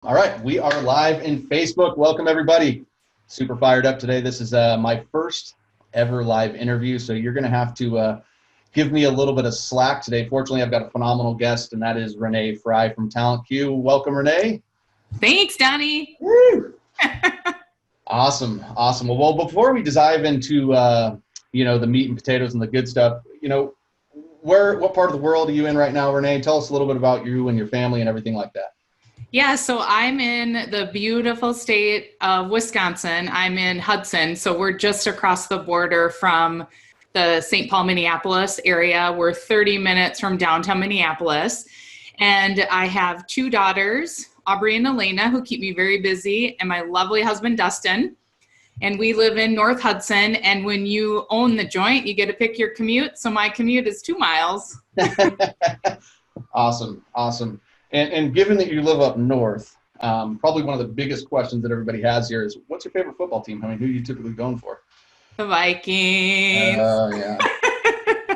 All right, we are live in Facebook. Welcome, everybody. Super fired up today. This is my first ever live interview, so you're going to have to give me a little bit of slack today. Fortunately, I've got a phenomenal guest, and that is Renee Frey from TalentQ. Welcome, Renee. Thanks, Donnie. Woo! Awesome. Well, before we dive into the meat and potatoes and the good stuff, what part of the world are you in right now, Renee? Tell us a little bit about you and your family and everything like that. Yeah, so I'm in the beautiful state of Wisconsin. I'm in Hudson, so we're just across the border from the St. Paul, Minneapolis area. We're 30 minutes from downtown Minneapolis. And I have two daughters, Aubrey and Elena, who keep me very busy, and my lovely husband, Dustin. And we live in North Hudson. And when you own the joint, you get to pick your commute. So my commute is 2 miles. Awesome. And given that you live up north, probably one of the biggest questions that everybody has here is, what's your favorite football team? I mean, who are you typically going for? The Vikings. Oh, yeah.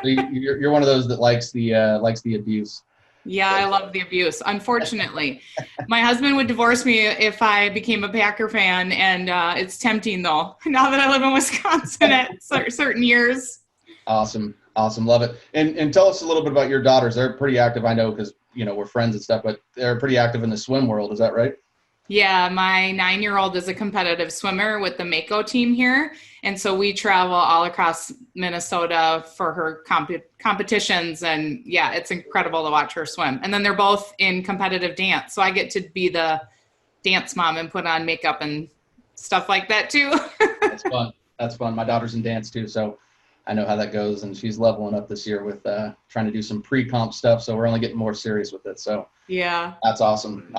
So you're one of those that likes the abuse. Yeah, I love the abuse. Unfortunately, my husband would divorce me if I became a Packer fan, and it's tempting though. Now that I live in Wisconsin at certain years. Awesome, love it. And tell us a little bit about your daughters. They're pretty active, I know, because we're friends and stuff, but they're pretty active in the swim world. Is that right? Yeah, my 9-year-old is a competitive swimmer with the Mako team here. And so we travel all across Minnesota for her competitions. And yeah, it's incredible to watch her swim. And then they're both in competitive dance. So I get to be the dance mom and put on makeup and stuff like that too. That's fun. My daughter's in dance too. So I know how that goes. And she's leveling up this year with trying to do some pre-comp stuff. So we're only getting more serious with it. So yeah, that's awesome.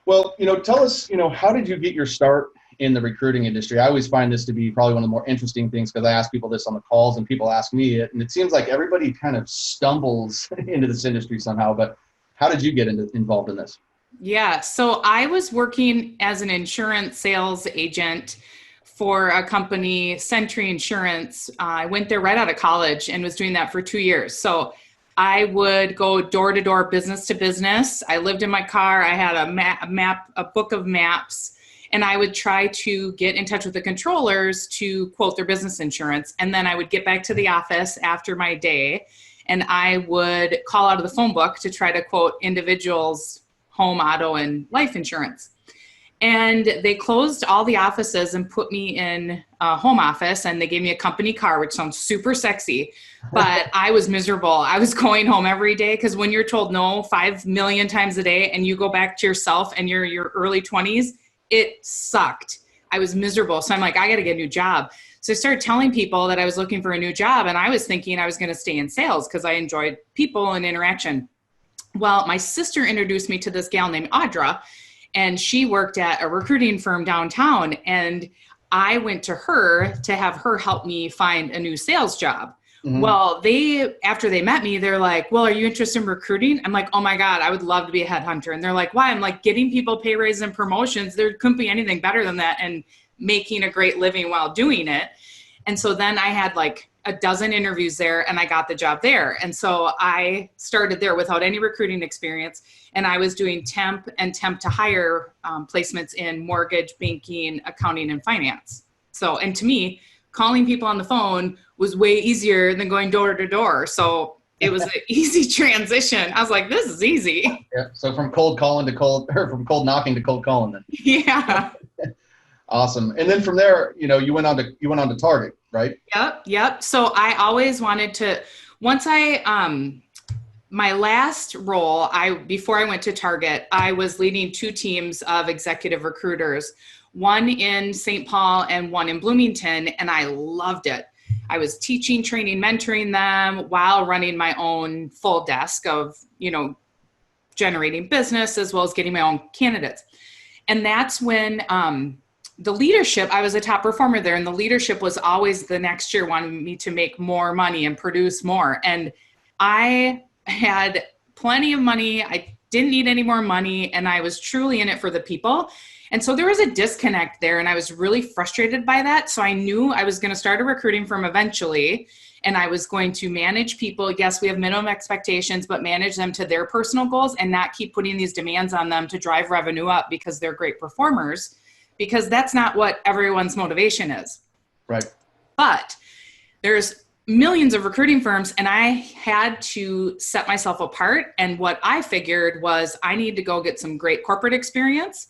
Well, tell us, how did you get your start in the recruiting industry? I always find this to be probably one of the more interesting things because I ask people this on the calls and people ask me it. And it seems like everybody kind of stumbles into this industry somehow. But how did you get involved in this? Yeah, so I was working as an insurance sales agent for a company, Century Insurance. I went there right out of college and was doing that for 2 years. So I would go door to door, business to business. I lived in my car. I had a book of maps, and I would try to get in touch with the controllers to quote their business insurance. And then I would get back to the office after my day, and I would call out of the phone book to try to quote individuals' home, auto, and life insurance. And they closed all the offices and put me in a home office, and they gave me a company car, which sounds super sexy, but I was miserable. I was going home every day because when you're told no 5 million times a day and you go back to yourself and you're your early 20s, it sucked. I was miserable. So I'm like, I got to get a new job. So I started telling people that I was looking for a new job, and I was thinking I was going to stay in sales because I enjoyed people and interaction. Well, my sister introduced me to this gal named Audra, and she worked at a recruiting firm downtown. And I went to her to have her help me find a new sales job. Mm-hmm. Well, after they met me, they're like, well, are you interested in recruiting? I'm like, oh my God, I would love to be a headhunter. And they're like, why? I'm like, getting people pay raises and promotions. There couldn't be anything better than that, and making a great living while doing it. And so then I had like a dozen interviews there, and I got the job there. And so I started there without any recruiting experience. And I was doing temp and temp to hire placements in mortgage, banking, accounting, and finance. So, and to me, calling people on the phone was way easier than going door to door. So it was an easy transition. I was like, this is easy. Yeah. So from cold knocking to cold calling then. Yeah. Awesome. And then from there, you went on to Target, right? Yep. So I always wanted to, once my last role, before I went to Target, I was leading 2 teams of executive recruiters, one in St. Paul and one in Bloomington, and I loved it. I was teaching, training, mentoring them while running my own full desk of, generating business as well as getting my own candidates. And that's when the leadership, I was a top performer there, and the leadership was always the next year wanting me to make more money and produce more. And I had plenty of money. I didn't need any more money, and I was truly in it for the people. And so there was a disconnect there, and I was really frustrated by that. So I knew I was going to start a recruiting firm eventually. and I was going to manage people. Yes, we have minimum expectations, but manage them to their personal goals and not keep putting these demands on them to drive revenue up because they're great performers, because that's not what everyone's motivation is. Right. But there's millions of recruiting firms, and I had to set myself apart. And what I figured was I need to go get some great corporate experience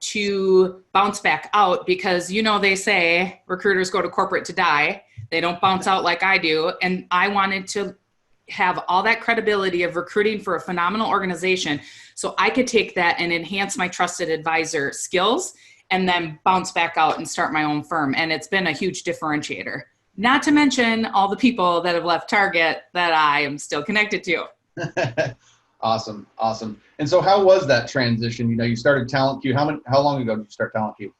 to bounce back out, because, they say recruiters go to corporate to die. They don't bounce out like I do. And I wanted to have all that credibility of recruiting for a phenomenal organization so I could take that and enhance my trusted advisor skills and then bounce back out and start my own firm. And it's been a huge differentiator. Not to mention all the people that have left Target that I am still connected to. Awesome. And so how was that transition? You started TalentQ. How long ago did you start TalentQ?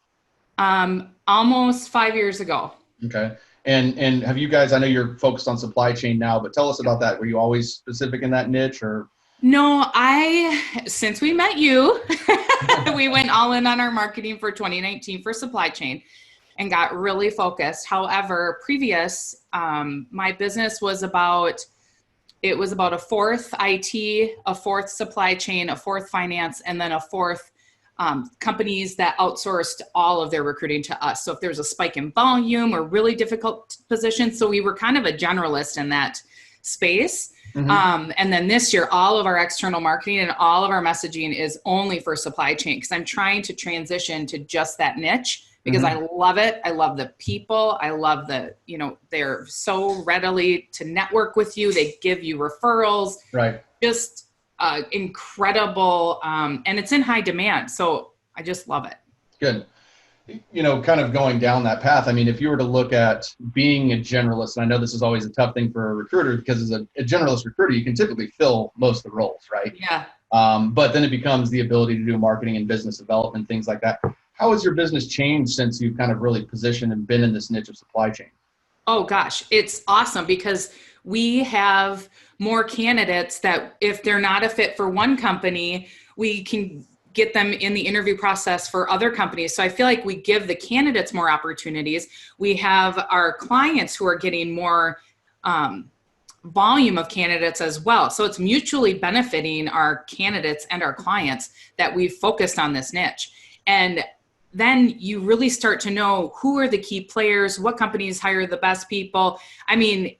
Almost 5 years ago. Okay. And have you guys, I know you're focused on supply chain now, but tell us about that. Were you always specific in that niche, or? No, since we met you, we went all in on our marketing for 2019 for supply chain and got really focused. However, my business was about a fourth IT, a fourth supply chain, a fourth finance, and then a fourth companies that outsourced all of their recruiting to us. So if there's a spike in volume or really difficult positions, so we were kind of a generalist in that space. Mm-hmm. And then this year, all of our external marketing and all of our messaging is only for supply chain, because I'm trying to transition to just that niche, because I love it. I love the people. I love they're so readily to network with you. They give you referrals. Right. Just incredible. And it's in high demand. So I just love it. Good. Kind of going down that path. I mean, if you were to look at being a generalist, and I know this is always a tough thing for a recruiter, because as a generalist recruiter, you can typically fill most of the roles, right? Yeah. But then it becomes the ability to do marketing and business development, things like that. How has your business changed since you've kind of really positioned and been in this niche of supply chain? Oh gosh, it's awesome, because we have more candidates that if they're not a fit for one company, we can get them in the interview process for other companies. So I feel like we give the candidates more opportunities. We have our clients who are getting more volume of candidates as well. So it's mutually benefiting our candidates and our clients that we've focused on this niche. And then you really start to know who are the key players, what companies hire the best people. I mean,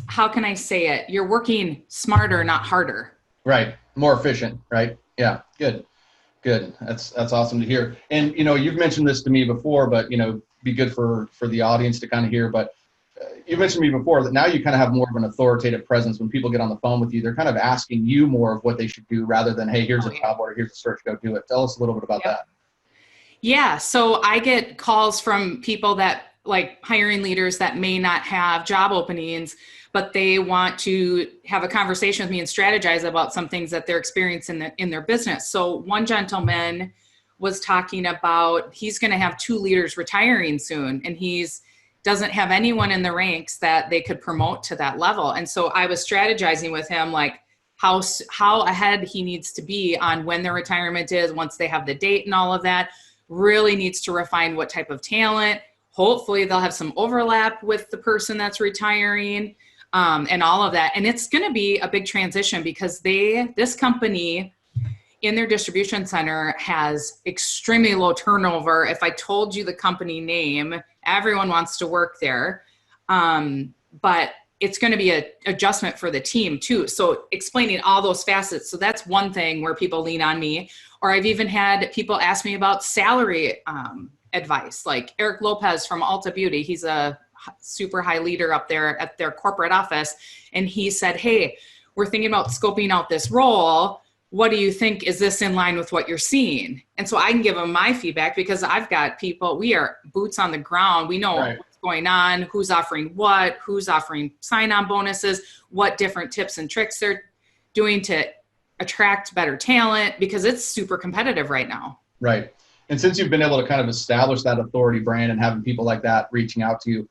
how can I say it? You're working smarter, not harder. Right. More efficient, right? Yeah. Good. That's awesome to hear. And, you've mentioned this to me before, but, be good for the audience to kind of hear, but you mentioned to me before that now you kind of have more of an authoritative presence. When people get on the phone with you, they're kind of asking you more of what they should do rather than, hey, here's a job order, here's a search, go do it. Tell us a little bit about that. Yeah. So I get calls from people that, like, hiring leaders that may not have job openings, but they want to have a conversation with me and strategize about some things that they're experiencing in their business. So one gentleman was talking about, he's going to have 2 leaders retiring soon, and doesn't have anyone in the ranks that they could promote to that level. And so I was strategizing with him, like how ahead he needs to be on when their retirement is, once they have the date and all of that. Really needs to refine what type of talent. Hopefully they'll have some overlap with the person that's retiring, and all of that. And it's going to be a big transition, because this company in their distribution center has extremely low turnover. If I told you the company name, everyone wants to work there. But it's going to be an adjustment for the team too. So explaining all those facets. So that's one thing where people lean on me. Or I've even had people ask me about salary advice, like Eric Lopez from Ulta Beauty. He's a super high leader up there at their corporate office. And he said, hey, we're thinking about scoping out this role. What do you think? Is this in line with what you're seeing? And so I can give them my feedback, because I've got people, we are boots on the ground. We know what's going on, who's offering what, who's offering sign-on bonuses, what different tips and tricks they're doing to attract better talent, because it's super competitive right now. Right. And since you've been able to kind of establish that authority brand and having people like that reaching out to you,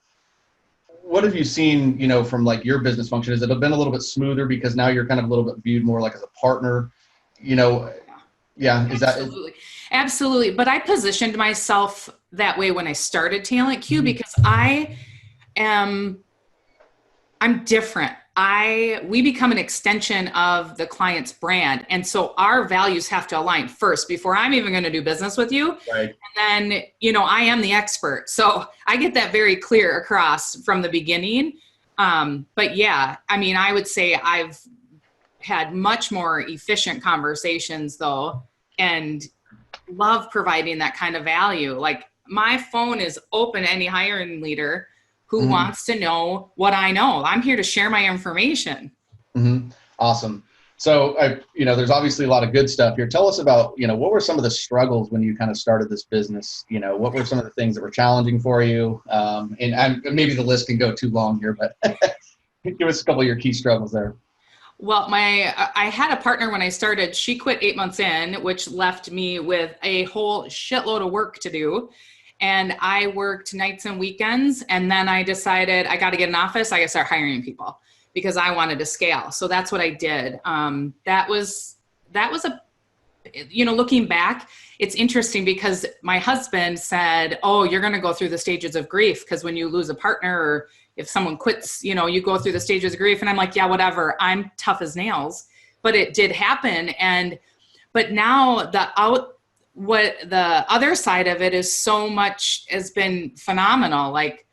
what have you seen, from like your business function? Has it been a little bit smoother because now you're kind of a little bit viewed more like as a partner? Yeah. Is Absolutely. Absolutely. But I positioned myself that way when I started TalentQ because I'm different. We become an extension of the client's brand. And so our values have to align first before I'm even going to do business with you. Right. And then, I am the expert. So I get that very clear across from the beginning. But yeah, I mean, I would say I've had much more efficient conversations though, and love providing that kind of value. Like my phone is open to any hiring leader who wants to know what I know. I'm here to share my information. Awesome. So there's obviously a lot of good stuff here. Tell us about, what were some of the struggles when you kind of started this business? What were some of the things that were challenging for you? And maybe the list can go too long here, but give us a couple of your key struggles there. Well, I had a partner when I started. She quit 8 months in, which left me with a whole shitload of work to do. And I worked nights and weekends. And then I decided I got to get an office. I got to start hiring people because I wanted to scale. So that's what I did. That was looking back, it's interesting because my husband said, oh, you're going to go through the stages of grief. Because when you lose a partner or if someone quits, you go through the stages of grief. And I'm like, yeah, whatever. I'm tough as nails. But it did happen. But now what the other side of it is so much has been phenomenal. Like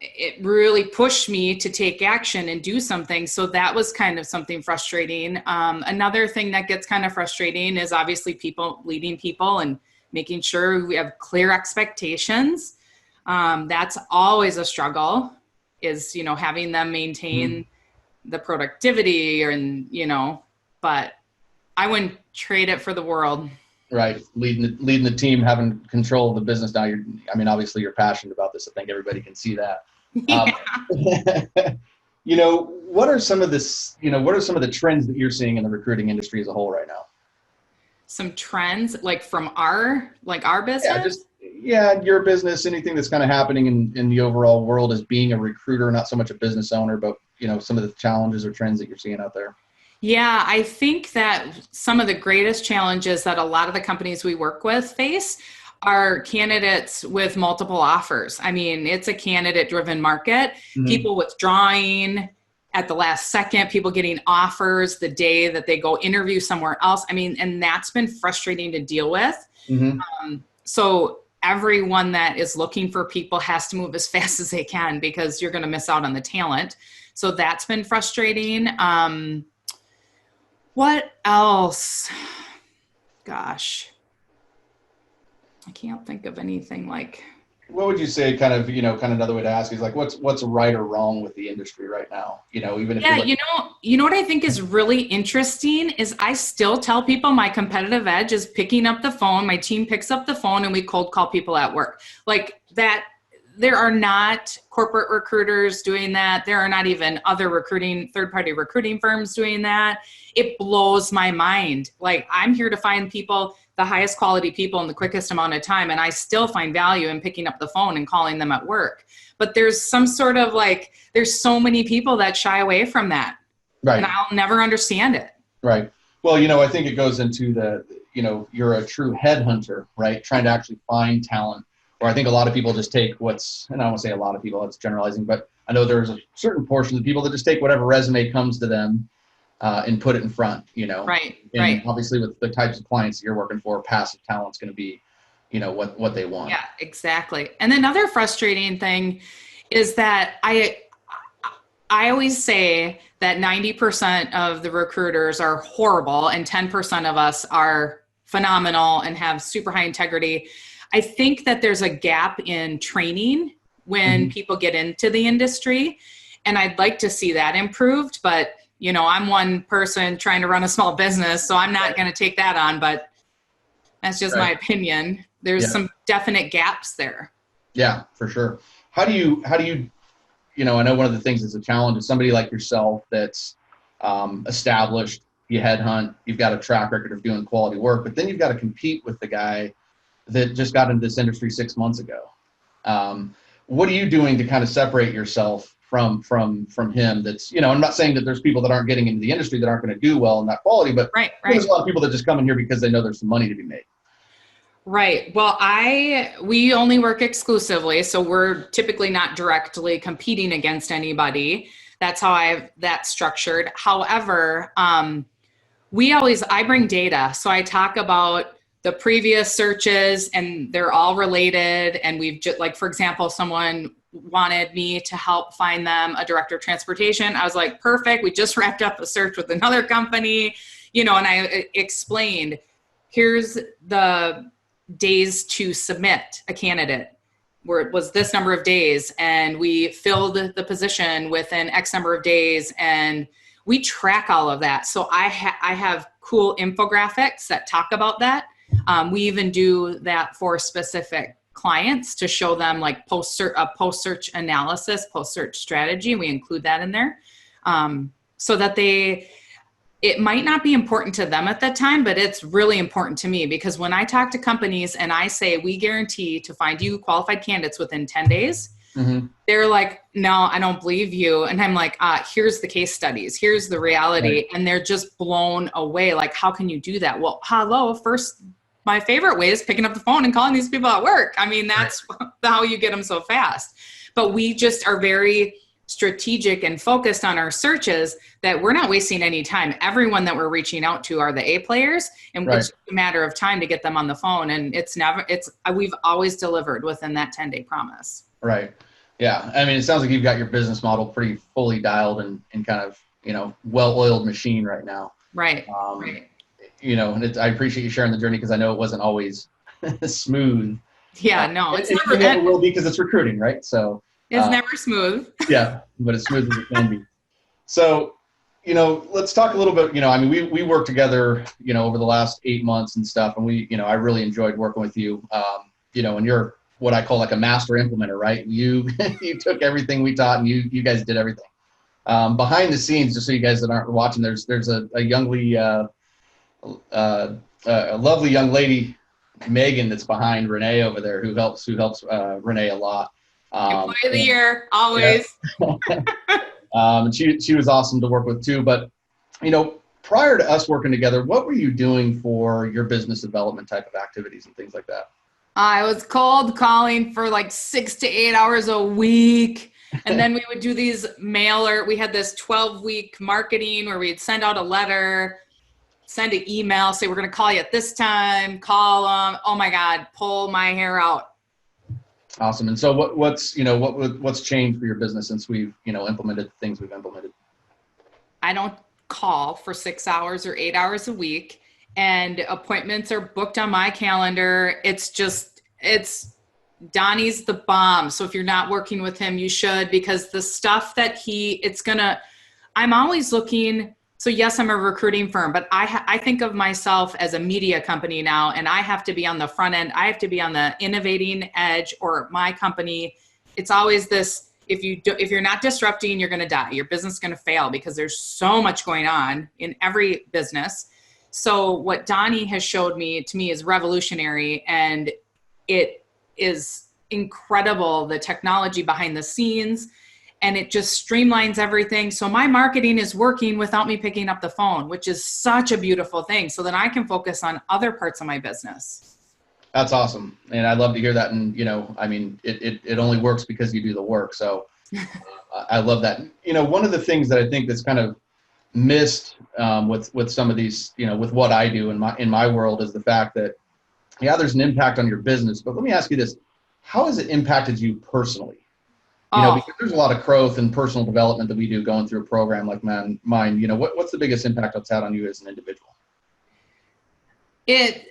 it really pushed me to take action and do something. So that was kind of something frustrating. Another thing that gets kind of frustrating is obviously leading people and making sure we have clear expectations. That's always a struggle is, having them maintain the productivity but I wouldn't trade it for the world. Right. Leading the team, having control of the business. Now obviously you're passionate about this. I think everybody can see that. Yeah. What are some of the trends that you're seeing in the recruiting industry as a whole right now? Some trends like from our business? Your business, anything that's kind of happening in the overall world as being a recruiter, not so much a business owner, but some of the challenges or trends that you're seeing out there. Yeah, I think that some of the greatest challenges that a lot of the companies we work with face are candidates with multiple offers. I mean, it's a candidate-driven market. People withdrawing at the last second, people getting offers the day that they go interview somewhere else. I mean, and that's been frustrating to deal with. So everyone that is looking for people has to move as fast as they can because you're going to miss out on the talent. So that's been frustrating. What else? Gosh, I can't think of anything like. What would you say kind of another way to ask is like, what's right or wrong with the industry right now? Even if you know what I think is really interesting is I still tell people my competitive edge is picking up the phone. My team picks up the phone and we cold call people at work like that. There are not corporate recruiters doing that. There are not even other third-party recruiting firms doing that. It blows my mind. Like I'm here to find people, the highest quality people in the quickest amount of time. And I still find value in picking up the phone and calling them at work. But there's some sort of there's so many people that shy away from that. Right. And I'll never understand it. Right. Well, I think it goes into you're a true headhunter, right? Trying to actually find talent. Or I think a lot of people just take and I don't want to say a lot of people, it's generalizing, but I know there's a certain portion of people that just take whatever resume comes to them and put it in front, Right. And right. obviously with the types of clients that you're working for, passive talent's going to be, what they want. Yeah, exactly. And another frustrating thing is that I always say that 90% of the recruiters are horrible and 10% of us are phenomenal and have super high integrity. I think that there's a gap in training when people get into the industry, and I'd like to see that improved. But, I'm one person trying to run a small business, so I'm not going to take that on, but that's just my opinion. There's some definite gaps there. Yeah, for sure. How do you, I know one of the things that's a challenge is somebody like yourself that's established, you headhunt, you've got a track record of doing quality work, but then you've got to compete with the guy that just got into this industry 6 months ago. What are you doing to kind of separate yourself from him? That's, I'm not saying that there's people that aren't getting into the industry that aren't going to do well in that quality, but right. There's a lot of people that just come in here because they know there's some money to be made. Right. Well, we only work exclusively, so we're typically not directly competing against anybody. That's how I've that structured. However, I bring data. So I talk about the previous searches and they're all related. And we've just, like, for example, someone wanted me to help find them a director of transportation. I was like, perfect. We just wrapped up a search with another company, and I explained, here's the days to submit a candidate where it was this number of days and we filled the position within X number of days, and we track all of that. So I have cool infographics that talk about that. We even do that for specific clients to show them like post-search analysis, post-search strategy. We include that in there so that it might not be important to them at that time, but it's really important to me, because when I talk to companies and I say, we guarantee to find you qualified candidates within 10 days, they're like, no, I don't believe you. And I'm like, here's the case studies. Here's the reality. Right. And they're just blown away. Like, how can you do that? Well, first, my favorite way is picking up the phone and calling these people at work. I mean, that's how you get them so fast. But we just are very strategic and focused on our searches that we're not wasting any time. Everyone that we're reaching out to are the A players, and it's just a matter of time to get them on the phone. And we've always delivered within that 10-day promise. Right. Yeah. I mean, it sounds like you've got your business model pretty fully dialed and kind of, well-oiled machine right now. Right. Right. And I appreciate you sharing the journey, because I know it wasn't always smooth. Yeah, no, it never will be, because it's recruiting, right? So it's never smooth. Yeah, but as smooth as it can be. So, let's talk a little bit, I mean, we worked together, over the last 8 months and stuff. And I really enjoyed working with you, and you're what I call like a master implementer, right? You took everything we taught and you guys did everything. Behind the scenes, just so you guys that aren't watching, there's a youngly, a lovely young lady, Megan, that's behind Renee over there, who helps Renee a lot. Employee of the year, always. Yeah. And she was awesome to work with too. But, prior to us working together, what were you doing for your business development type of activities and things like that? I was cold calling for like 6 to 8 hours a week. And then we would do these we had this 12-week marketing where we'd send out a letter, send an email, say, we're going to call you at this time, call them. Oh my God, pull my hair out. Awesome. And so what's changed for your business since we've, implemented the things we've implemented? I don't call for 6 hours or 8 hours a week, and appointments are booked on my calendar. It's Donnie's the bomb. So if you're not working with him, you should, because the stuff that I'm always looking. So yes, I'm a recruiting firm, but I think of myself as a media company now, and I have to be on the front end. I have to be on the innovating edge, or my company. It's always this: if you're not disrupting, you're going to die. Your business is going to fail, because there's so much going on in every business. So what Donnie has showed me is revolutionary, and it is incredible, the technology behind the scenes. And it just streamlines everything. So my marketing is working without me picking up the phone, which is such a beautiful thing. So then I can focus on other parts of my business. That's awesome. And I love to hear that. And, I mean, it only works because you do the work. So I love that. One of the things that I think that's kind of missed with some of these, with what I do in my world, is the fact that, there's an impact on your business. But let me ask you this. How has it impacted you personally? Because there's a lot of growth and personal development that we do going through a program like mine. What's the biggest impact it's had on you as an individual? I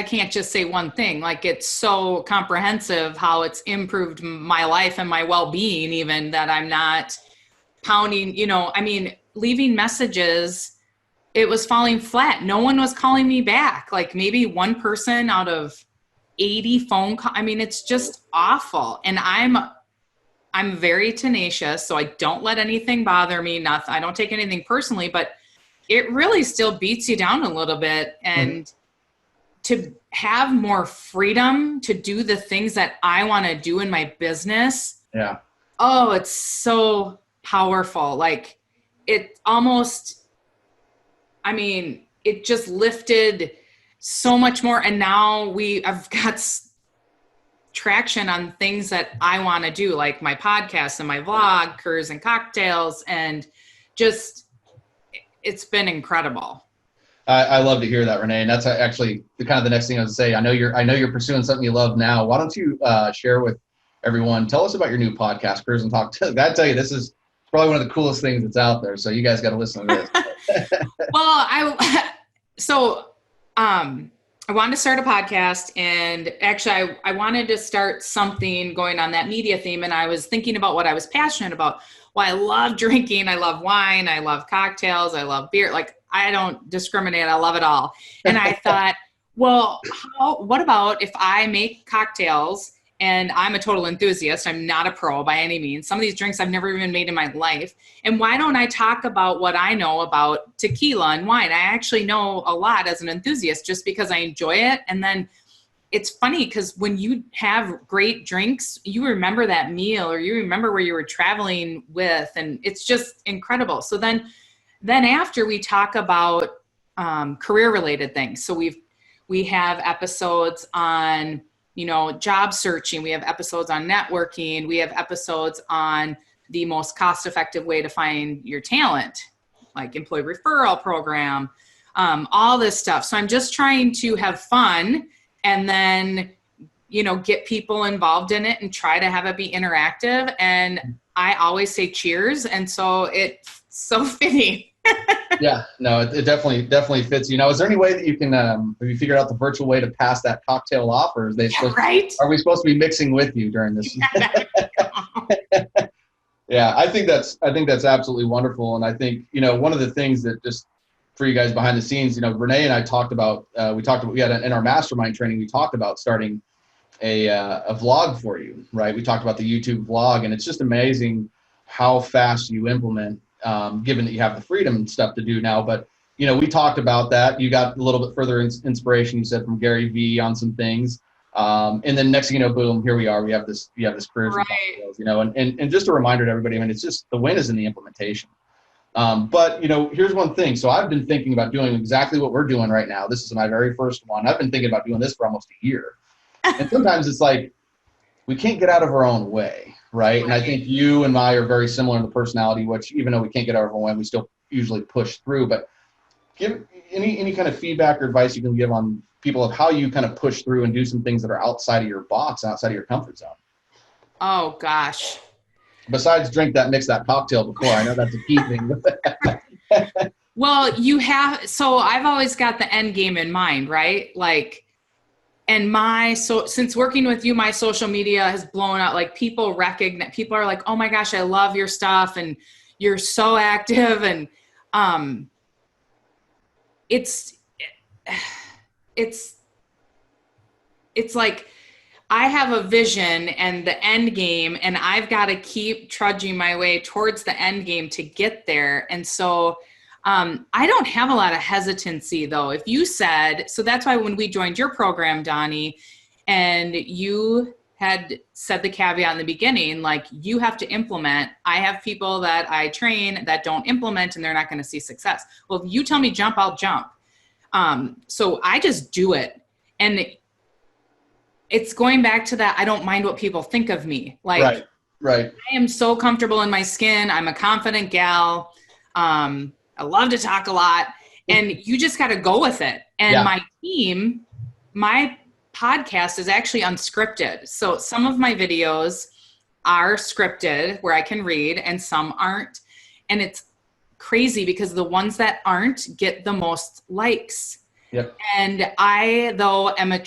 can't just say one thing. Like, it's so comprehensive how it's improved my life and my well-being, even, that I'm not pounding, leaving messages, it was falling flat. No one was calling me back. Like, maybe one person out of 80 phone calls. I mean, it's just awful. And I'm very tenacious, so I don't let anything bother me. I don't take anything personally, but it really still beats you down a little bit. And to have more freedom to do the things that I want to do in my business. Yeah. Oh, it's so powerful. Like, it almost, it just lifted so much more. And now I've got traction on things that I want to do, like my podcast and my vlog, Curves and Cocktails, and just, it's been incredible. I love to hear that, Renee. And that's actually the next thing I was going to say. I know you're pursuing something you love now. Why don't you share with everyone, tell us about your new podcast, Curves and Talk. I gotta tell you, this is probably one of the coolest things that's out there. So you guys got to listen to this. Well, I wanted to start a podcast, and actually I wanted to start something going on that media theme. And I was thinking about what I was passionate about. Well, I love drinking. I love wine. I love cocktails. I love beer. Like, I don't discriminate. I love it all. And I thought, well, what about if I make cocktails, and I'm a total enthusiast. I'm not a pro by any means. Some of these drinks I've never even made in my life. And why don't I talk about what I know about tequila and wine? I actually know a lot as an enthusiast just because I enjoy it. And then it's funny because when you have great drinks, you remember that meal, or you remember where you were traveling with, and it's just incredible. So then after, we talk about career related things. So we have episodes on, job searching. We have episodes on networking. We have episodes on the most cost-effective way to find your talent, like employee referral program, all this stuff. So I'm just trying to have fun, and then, get people involved in it and try to have it be interactive. And I always say cheers. And so it's so fitting. Yeah, no, it definitely fits. Is there any way that you can, have you figured out the virtual way to pass that cocktail off, or are we supposed to be mixing with you during this? Yeah, I think that's absolutely wonderful. And I think, one of the things that, just for you guys behind the scenes, Renee and I talked about, in our mastermind training, we talked about starting a vlog for you, right? We talked about the YouTube vlog, and it's just amazing how fast you implement, given that you have the freedom and stuff to do now. But, we talked about that. You got a little bit further inspiration, you said, from Gary Vee on some things. And then next thing you know, boom, here we are. We have this career, right. And just a reminder to everybody, it's just, the win is in the implementation. But, here's one thing. So I've been thinking about doing exactly what we're doing right now. This is my very first one. I've been thinking about doing this for almost a year. And sometimes it's like, we can't get out of our own way, right? And I think you and I are very similar in the personality, which, even though we can't get out of our way, we still usually push through. But give any kind of feedback or advice you can give on people of how you kind of push through and do some things that are outside of your box, outside of your comfort zone. Oh, gosh. Besides mix that cocktail before. I know that's a key thing. Well, so I've always got the end game in mind, right? Like, and since working with you, my social media has blown out. Like, people are like, oh my gosh, I love your stuff, and you're so active. And it's like, I have a vision and the end game, and I've got to keep trudging my way towards the end game to get there. And so I don't have a lot of hesitancy, though. If you said, so that's why when we joined your program, Donnie, and you had said the caveat in the beginning, like, you have to implement. I have people that I train that don't implement, and they're not going to see success. Well, if you tell me jump, I'll jump. So I just do it. And it's going back to that, I don't mind what people think of me. Like, right. I am so comfortable in my skin. I'm a confident gal. I love to talk a lot, and you just got to go with it. And my team, my podcast is actually unscripted. So some of my videos are scripted where I can read, and some aren't. And it's crazy because the ones that aren't get the most likes. Yep. And I, though, am I've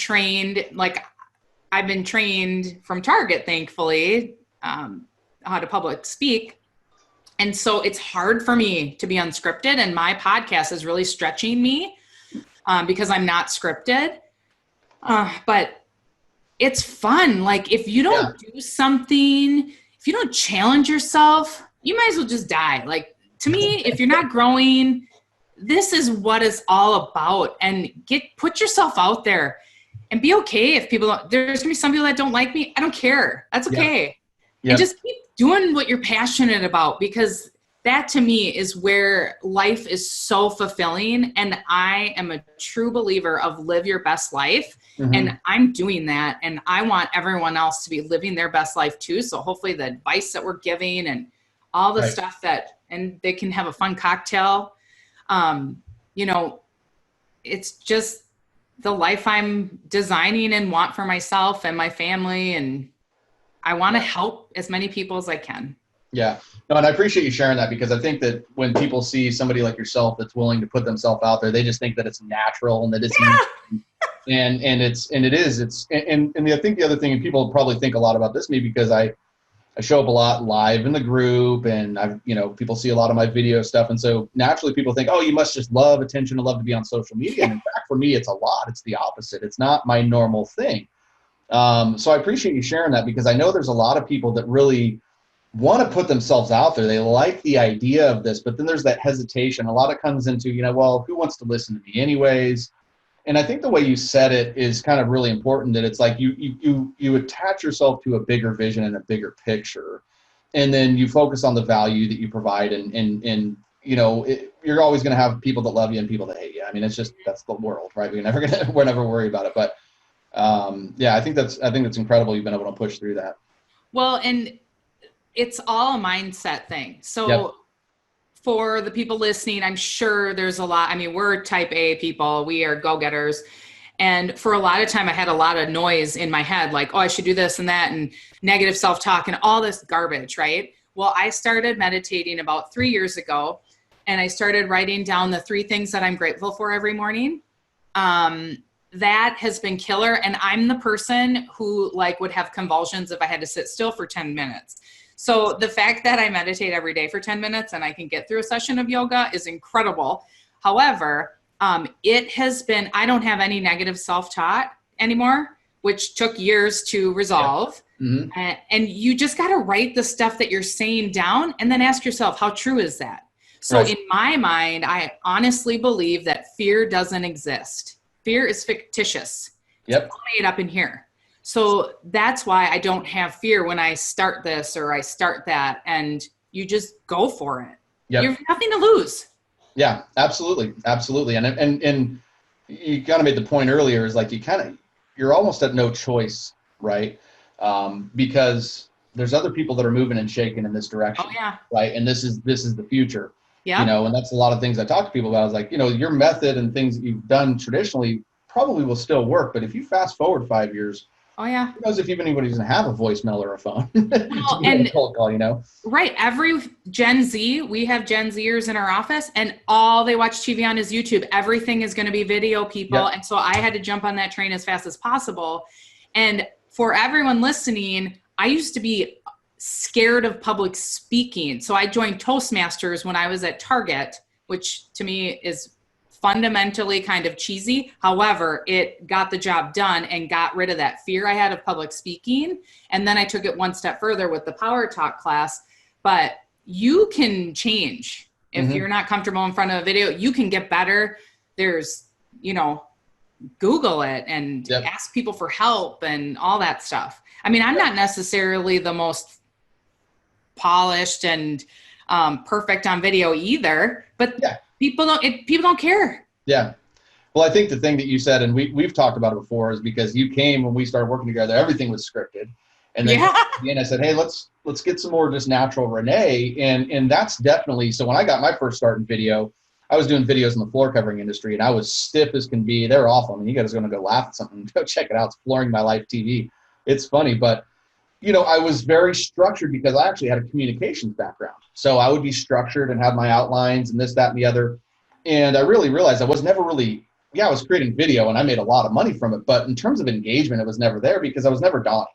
been trained from Target, thankfully, how to public speak. And so it's hard for me to be unscripted, and my podcast is really stretching me because I'm not scripted. But it's fun. Like, if you don't do something, if you don't challenge yourself, you might as well just die. Like, to me, if you're not growing, this is what it's all about. And put yourself out there, and be okay if there's gonna be some people that don't like me. I don't care. That's okay. And just keep doing what you're passionate about, because that to me is where life is so fulfilling. And I am a true believer of live your best life. Mm-hmm. And I'm doing that. And I want everyone else to be living their best life too. So hopefully the advice that we're giving and all the Right. stuff and they can have a fun cocktail. You know, it's just the life I'm designing and want for myself and my family. And I want to help as many people as I can. Yeah. No, and I appreciate you sharing that, because I think that when people see somebody like yourself that's willing to put themselves out there, they just think that it's natural and that it's and it is. And I think the other thing, and people probably think a lot about this, maybe because I show up a lot live in the group, and people see a lot of my video stuff. And so naturally people think, oh, you must just love attention and love to be on social media. And in fact, for me, it's a lot. It's the opposite. It's not my normal thing. So I appreciate you sharing that, because I know there's a lot of people that really want to put themselves out there. They like the idea of this, but then there's that hesitation. A lot of comes into, well, who wants to listen to me anyways? And I think the way you said it is kind of really important, that it's like you attach yourself to a bigger vision and a bigger picture, and then you focus on the value that you provide. And you're always going to have people that love you and people that hate you. I mean, that's the world, right? We're never worry about it. But I think that's incredible. You've been able to push through that. Well, and it's all a mindset thing. So Yep. For the people listening, I'm sure there's a lot. I mean, we're type A people. We are go-getters. And for a lot of time, I had a lot of noise in my head, like, oh, I should do this and that, and negative self-talk and all this garbage, right? Well, I started meditating about 3 years ago, and I started writing down the 3 things that I'm grateful for every morning. That has been killer. And I'm the person who would have convulsions if I had to sit still for 10 minutes. So the fact that I meditate every day for 10 minutes and I can get through a session of yoga is incredible. However, it has been, I don't have any negative self-talk anymore, which took years to resolve. Yeah. Mm-hmm. And you just got to write the stuff that you're saying down and then ask yourself, how true is that? So Right. In my mind, I honestly believe that fear doesn't exist. Fear is fictitious. Yep. It's made up in here. So that's why I don't have fear when I start this or I start that, and you just go for it. Yep. You have nothing to lose. Yeah, absolutely. Absolutely. And you kind of made the point earlier, is like, you're almost at no choice, right? Because there's other people that are moving and shaking in this direction. Oh yeah. Right. And this is the future. Yeah. And that's a lot of things I talk to people about. I was like, your method and things that you've done traditionally probably will still work. But if you fast forward 5 years, oh yeah, who knows if even anybody's going to have a voicemail or a phone well, and a cold call, Right. Every Gen Z, we have Gen Zers in our office, and all they watch TV on is YouTube. Everything is going to be video, people. Yep. And so I had to jump on that train as fast as possible. And for everyone listening, I used to be scared of public speaking. So I joined Toastmasters when I was at Target, which to me is fundamentally kind of cheesy. However, it got the job done and got rid of that fear I had of public speaking. And then I took it one step further with the Power Talk class. But you can change. If Mm-hmm. you're not comfortable in front of a video, you can get better. There's, Google it and Yep. ask people for help and all that stuff. I mean, I'm not necessarily the most polished and perfect on video either, but yeah. people don't care. Yeah. Well, I think the thing that you said, and we've talked about it before, is because you came when we started working together, everything was scripted. And then and I said, hey, let's get some more just natural Renee. And that's definitely, so when I got my first start in video, I was doing videos in the floor covering industry, and I was stiff as can be. They're awful. I mean, you guys are going to go laugh at something. Go check it out. It's Flooring My Life TV. It's funny, but I was very structured because I actually had a communications background. So I would be structured and have my outlines and this, that, and the other. And I really realized I was never really, I was creating video and I made a lot of money from it. But in terms of engagement, it was never there because I was never Donnie.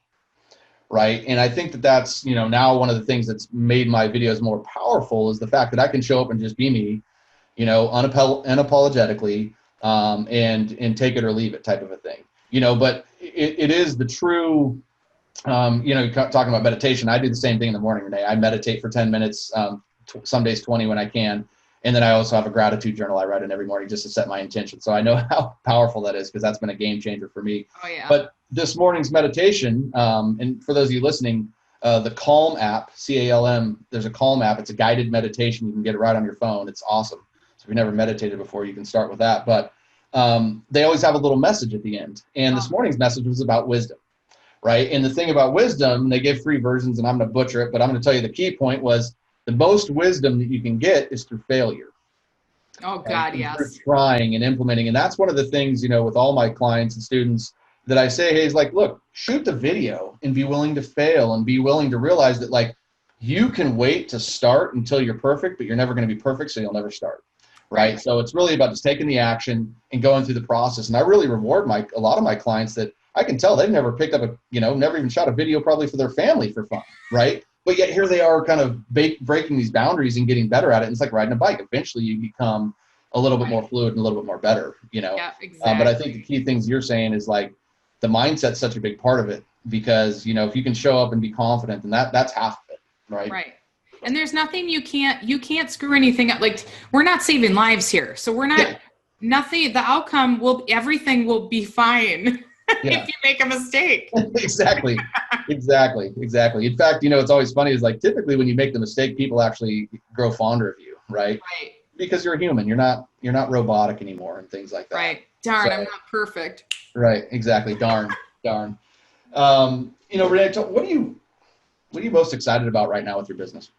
Right. And I think that's, now one of the things that's made my videos more powerful is the fact that I can show up and just be me, unapologetically, and take it or leave it type of a thing, but it is the true, talking about meditation. I do the same thing in the morning, Renee. I meditate for 10 minutes, some days 20 when I can. And then I also have a gratitude journal I write in every morning just to set my intention. So I know how powerful that is because that's been a game changer for me. Oh, yeah. But this morning's meditation, and for those of you listening, the Calm app, CALM. There's a Calm app. It's a guided meditation. You can get it right on your phone. It's awesome. So if you've never meditated before, you can start with that. But they always have a little message at the end. And this morning's message was about wisdom, right? And the thing about wisdom, they give free versions, and I'm going to butcher it, but I'm going to tell you the key point was the most wisdom that you can get is through failure. Oh, God, yes. Through trying and implementing. And that's one of the things, with all my clients and students that I say, hey, is like, look, shoot the video and be willing to fail and be willing to realize that, like, you can wait to start until you're perfect, but you're never going to be perfect, so you'll never start. Right. So it's really about just taking the action and going through the process. And I really reward a lot of my clients that I can tell they've never picked up never even shot a video probably for their family for fun. Right. But yet here they are kind of breaking these boundaries and getting better at it. And it's like riding a bike. Eventually you become a little bit more fluid and a little bit more better, Yeah, exactly. But I think the key things you're saying is like the mindset's such a big part of it because, if you can show up and be confident, then that's half of it. Right. Right. And there's nothing you can't screw anything up. Like, we're not saving lives here. So we're not, nothing, the outcome everything will be fine if you make a mistake. Exactly. In fact, it's always funny is like, typically when you make the mistake, people actually grow fonder of you. Right. Because you're a human. You're not robotic anymore and things like that. Right. Darn, I'm not perfect. Right. Exactly. Darn. Renee, what are you most excited about right now with your business?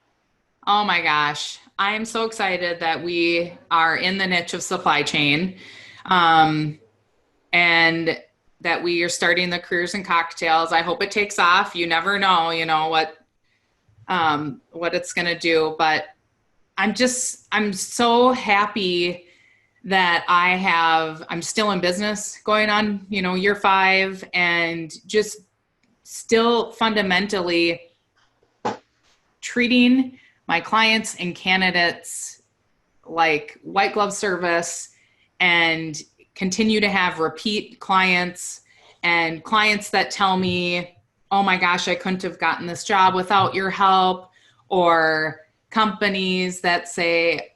Oh my gosh. I am so excited that we are in the niche of supply chain, and that we are starting the Careers and Cocktails. I hope it takes off. You never know, what it's going to do, but I'm so happy that I'm still in business going on, year 5, and just still fundamentally treating my clients and candidates like white glove service, and continue to have repeat clients and clients that tell me, oh my gosh, I couldn't have gotten this job without your help, or companies that say,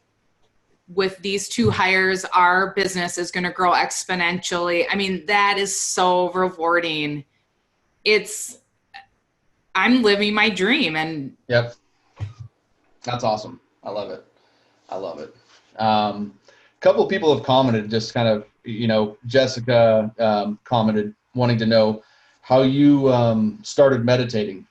with these 2 hires, our business is going to grow exponentially. I mean, that is so rewarding. I'm living my dream. And yep. That's awesome. I love it. A couple of people have commented, just kind of, Jessica commented wanting to know how you started meditating.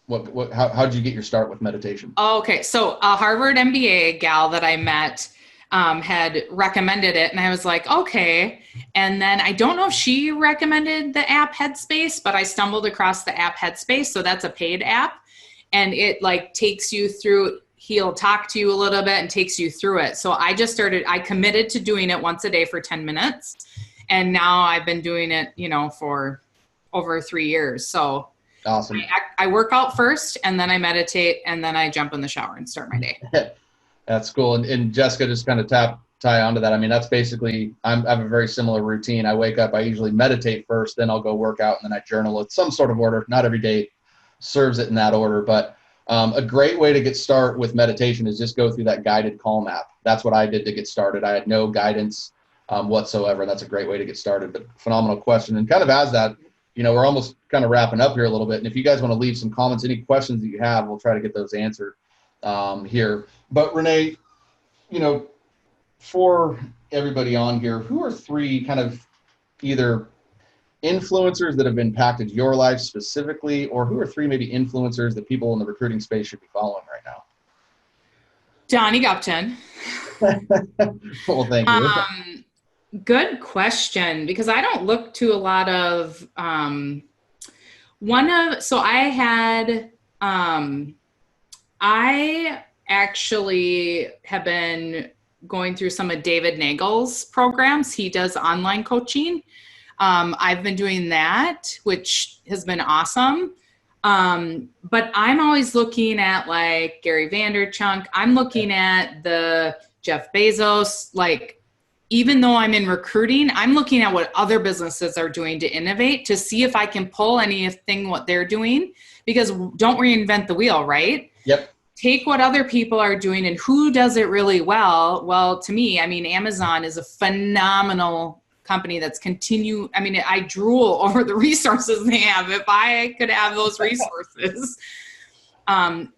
How did you get your start with meditation? Okay. So a Harvard MBA gal that I met had recommended it, and I was like, okay. And then I don't know if she recommended the app Headspace, but I stumbled across the app Headspace. So that's a paid app, and it takes you through. He'll talk to you a little bit and takes you through it. So I committed to doing it once a day for 10 minutes. And now I've been doing it, for over 3 years. So awesome. I work out first, and then I meditate, and then I jump in the shower and start my day. That's cool. And Jessica, just kind of tie onto that. I mean, that's basically, I have a very similar routine. I wake up, I usually meditate first, then I'll go work out, and then I journal. It's some sort of order. Not every day serves it in that order, but a great way to get started with meditation is just go through that guided Calm app. That's what I did to get started. I had no guidance whatsoever. That's a great way to get started, but phenomenal question. And kind of as that, we're almost kind of wrapping up here a little bit. And if you guys want to leave some comments, any questions that you have, we'll try to get those answered here. But Renee, for everybody on here, who are 3 kind of either influencers that have impacted your life specifically, or who are 3 maybe influencers that people in the recruiting space should be following right now? Johnny Gupton. Well, thank you. Good question, because I don't look to a lot of I actually have been going through some of David Nagel's programs. He does online coaching. I've been doing that, which has been awesome. But I'm always looking at like Gary Vaynerchuk. I'm looking at the Jeff Bezos, even though I'm in recruiting, I'm looking at what other businesses are doing to innovate, to see if I can pull anything what they're doing, because don't reinvent the wheel, right? Yep. Take what other people are doing and who does it really well. Well, to me, I mean, Amazon is a phenomenal company that's I drool over the resources they have. If I could have those resources, and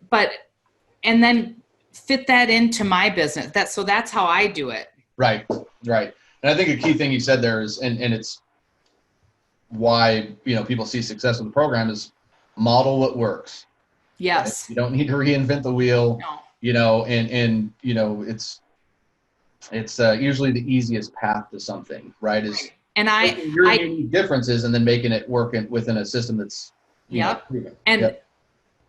then fit that into my business. That's how I do it. Right. And I think a key thing you said there is, and it's why, people see success with the program, is model what works. Yes. Right? You don't need to reinvent the wheel, no. and it's usually the easiest path to something, right? Is and taking your unique differences and then making it work within a system that's proven.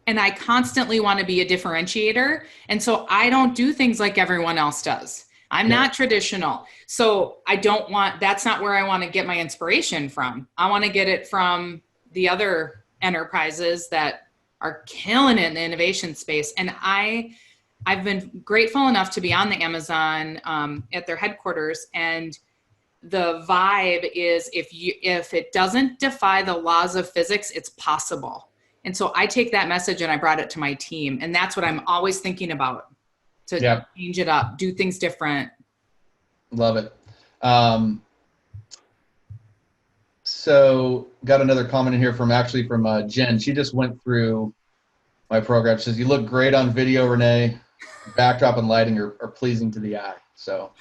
And I constantly want to be a differentiator. And so I don't do things like everyone else does. I'm not traditional. So that's not where I want to get my inspiration from. I want to get it from the other enterprises that are killing it in the innovation space. And I've been grateful enough to be on the Amazon at their headquarters. And the vibe is if it doesn't defy the laws of physics, it's possible. And so I take that message and I brought it to my team. And that's what I'm always thinking about, to change it up, do things different. Love it. So got another comment in here from Jen. She just went through my program. She says, "You look great on video, Renee. Backdrop and lighting are pleasing to the eye." So.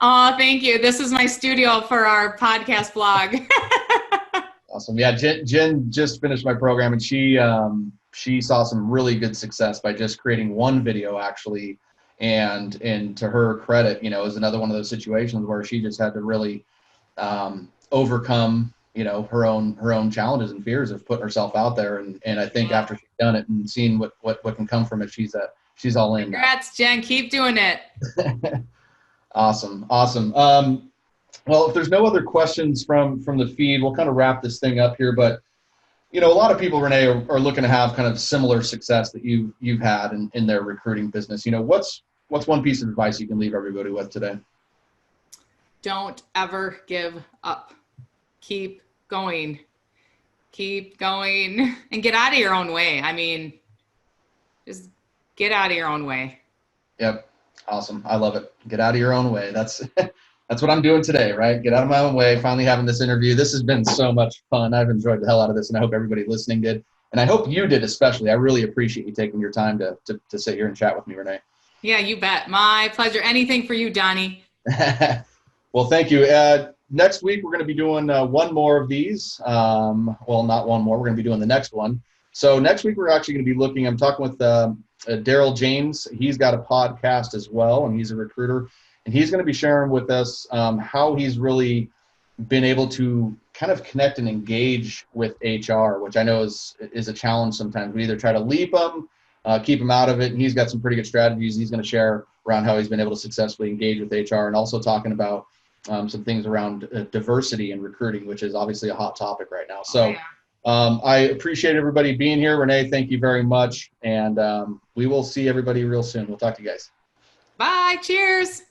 Oh, thank you. This is my studio for our podcast blog. Awesome. Yeah, Jen just finished my program, and she saw some really good success by just creating one video, actually. And to her credit, it was another one of those situations where she just had to really overcome, her own challenges and fears of putting herself out there. And I think after she's done it and seen what can come from it, she's all in. Congrats, Jen. Keep doing it. Awesome. Well, if there's no other questions from the feed, we'll kind of wrap this thing up here. But, a lot of people, Renee, are looking to have kind of similar success that you've had in their recruiting business. What's one piece of advice you can leave everybody with today? Don't ever give up. Keep going, and get out of your own way. Just get out of your own way. Yep. Awesome. I love it. Get out of your own way. That's what I'm doing today, right? Get out of my own way. Finally having this interview. This has been so much fun. I've enjoyed the hell out of this, and I hope everybody listening did. And I hope you did especially. I really appreciate you taking your time to sit here and chat with me, Renee. Yeah, you bet. My pleasure. Anything for you, Donnie. Well, thank you. Next week, we're going to be doing one more of these. Well, not one more. We're going to be doing the next one. So next week, we're actually going to be I'm talking with Daryl James. He's got a podcast as well, and he's a recruiter. And he's going to be sharing with us how he's really been able to kind of connect and engage with HR, which I know is a challenge sometimes. We either try to leap them, keep them out of it, and he's got some pretty good strategies he's going to share around how he's been able to successfully engage with HR, and also talking about some things around diversity in recruiting, which is obviously a hot topic right now. So I appreciate everybody being here. Renee, thank you very much. And we will see everybody real soon. We'll talk to you guys. Bye. Cheers.